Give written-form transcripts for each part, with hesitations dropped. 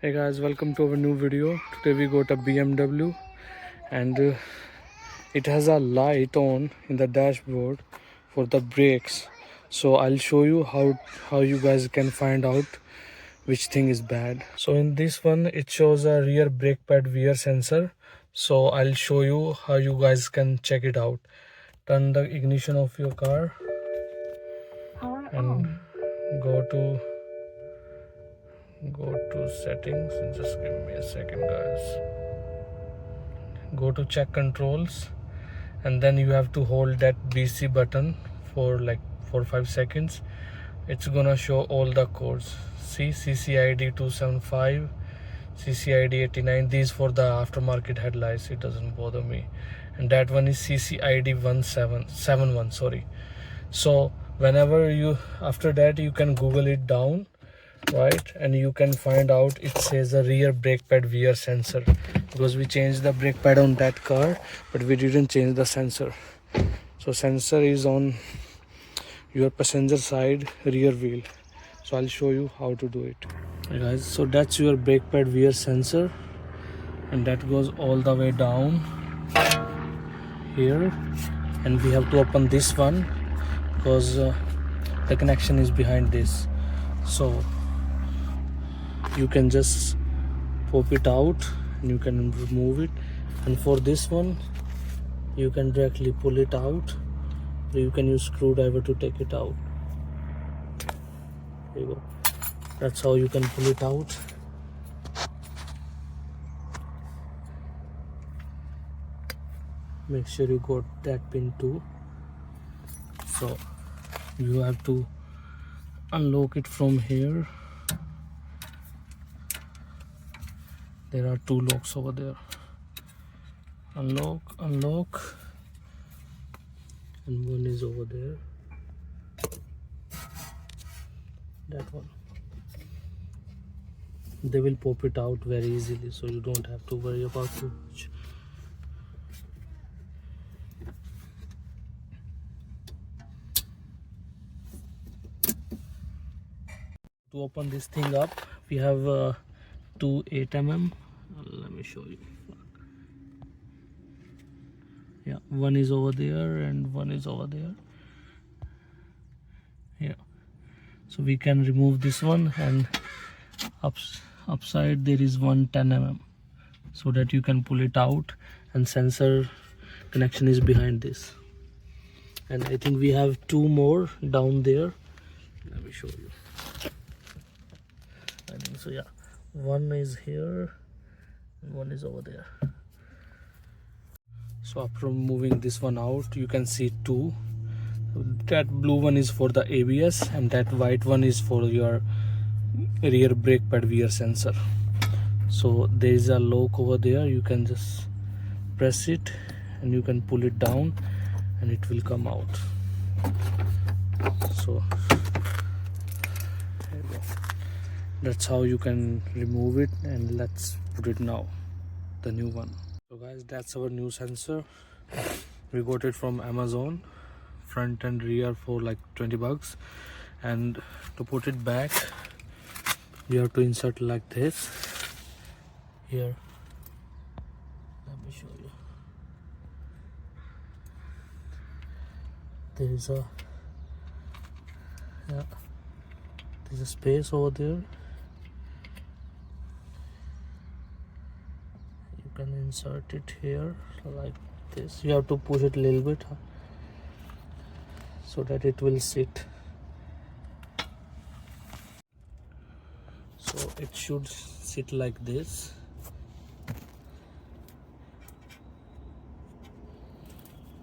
Hey guys, welcome to our new video. Today we got a BMW and it has a light on in the dashboard for the brakes. So I'll show you how you guys can find out which thing is bad. So in this one it shows a rear brake pad wear sensor. So I'll show you how you guys can check it out. Turn the ignition of your car and go to settings. Just give me a second guys. Go to check controls and then you have to hold that BC button for like 4-5 seconds. It's gonna show all the codes. See, CCID 275, CCID 89. These for the aftermarket headlights, it doesn't bother me. And that one is CCID 1771, sorry. So whenever you, after that you can Google it down, right, and you can find out it says a rear brake pad wear sensor, because we changed the brake pad on that car but we didn't change the sensor. So sensor is on your passenger side rear wheel. So I'll show you how to do it. Hey guys, so that's your brake pad wear sensor and that goes all the way down here, and we have to open this one because the connection is behind this. So you can just pop it out and you can remove it, and for this one you can directly pull it out, or you can use screwdriver to take it out. There you go. That's how you can pull it out. Make sure you got that pin too. So you have to unlock it from here. There are two locks over there. Unlock, and one is over there. That one. They will pop it out very easily, so you don't have to worry about too much. To open this thing up, we have two 8mm. Let me show you. Yeah, one is over there and one is over there. Yeah, so we can remove this one, and upside there is one 10mm, so that you can pull it out, and sensor connection is behind this. And I think we have two more down there. Let me show you. I think so, yeah. One is here and one is over there. So after moving this one out, you can see two. That blue one is for the ABS and that white one is for your rear brake pad wear sensor. So there is a lock over there. You can just press it and you can pull it down and it will come out. So there you go. That's how you can remove it, and let's put it now, the new one. So guys, that's our new sensor. We got it from Amazon, front and rear for like 20 bucks. And to put it back, you have to insert like this. Here, let me show you. There is a there's a space over there. You can insert it here like this. You have to push it a little bit so that it will sit. So it should sit like this.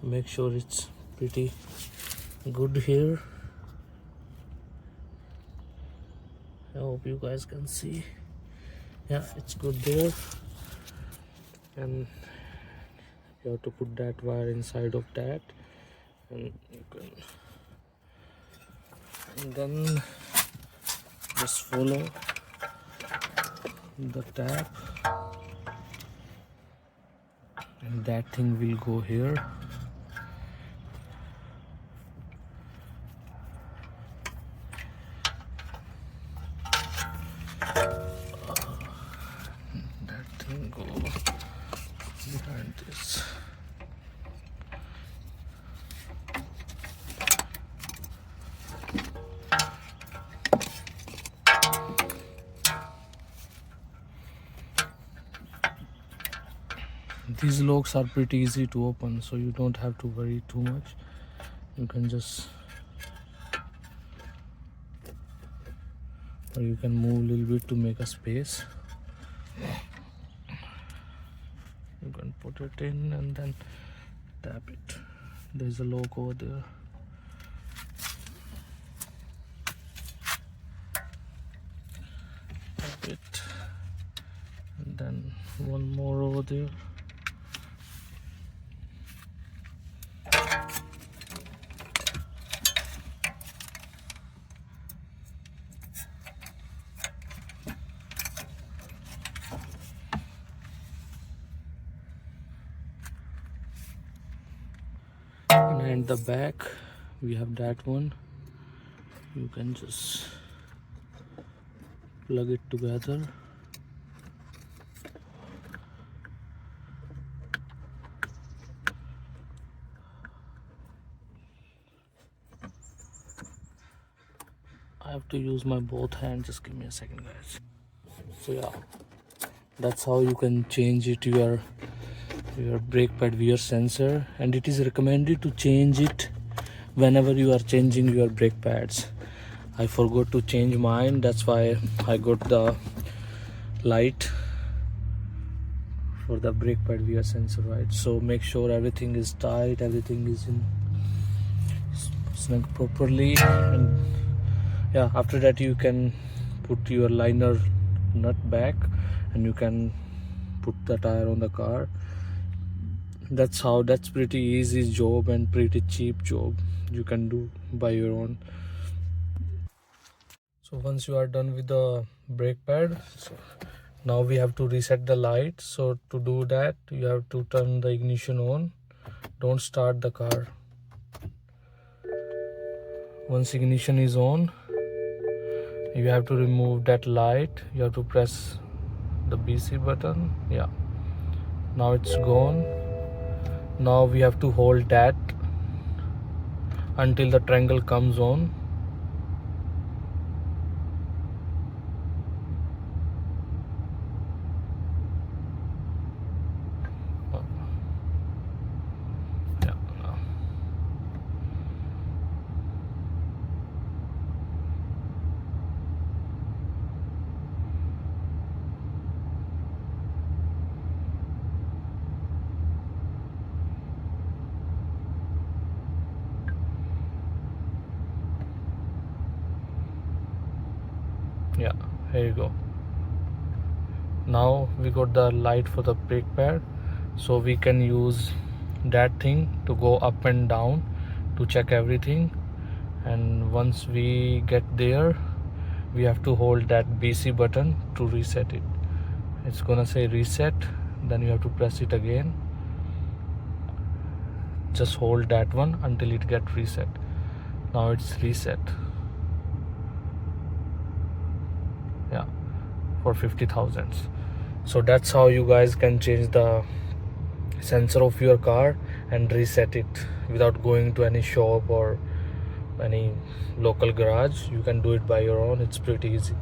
Make sure it's pretty good here. I hope you guys can see. Yeah, it's good there. And you have to put that wire inside of that, and you can, and then just follow the tap and that thing will go here. These locks are pretty easy to open, so you don't have to worry too much. You can just, or you can move a little bit to make a space. You can put it in and then tap it. There's a lock over there. Tap it, and then one more over there. And the back, we have that one. You can just plug it together. I have to use my both hands. Just give me a second, guys. So yeah, that's how you can change it, your brake pad wear sensor, and it is recommended to change it whenever you are changing your brake pads. I forgot to change mine, that's why I got the light for the brake pad wear sensor, right? So make sure everything is tight, everything is in snug properly, and yeah, after that you can put your liner nut back and you can put the tire on the car. That's pretty easy job and pretty cheap job you can do by your own. So once you are done with the brake pad, so now we have to reset the light. So to do that, you have to turn the ignition on. Don't start the car. Once ignition is on, you have to remove that light. You have to press the BC button. Yeah, now it's gone. Now we have to hold that until the triangle comes on. Yeah, here you go. Now we got the light for the brake pad, so we can use that thing to go up and down to check everything. And once we get there, we have to hold that BC button to reset it. It's gonna say reset, then you have to press it again. Just hold that one until it gets reset. Now it's reset. Yeah, for 50,000. So that's how you guys can change the sensor of your car and reset it without going to any shop or any local garage. You can do it by your own. It's pretty easy.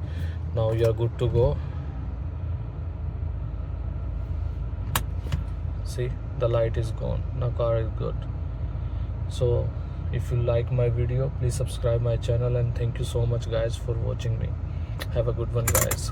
Now you are good to go. See, the light is gone. Now car is good. So if you like my video, please subscribe my channel, and thank you so much guys for watching me. Have a good one, guys.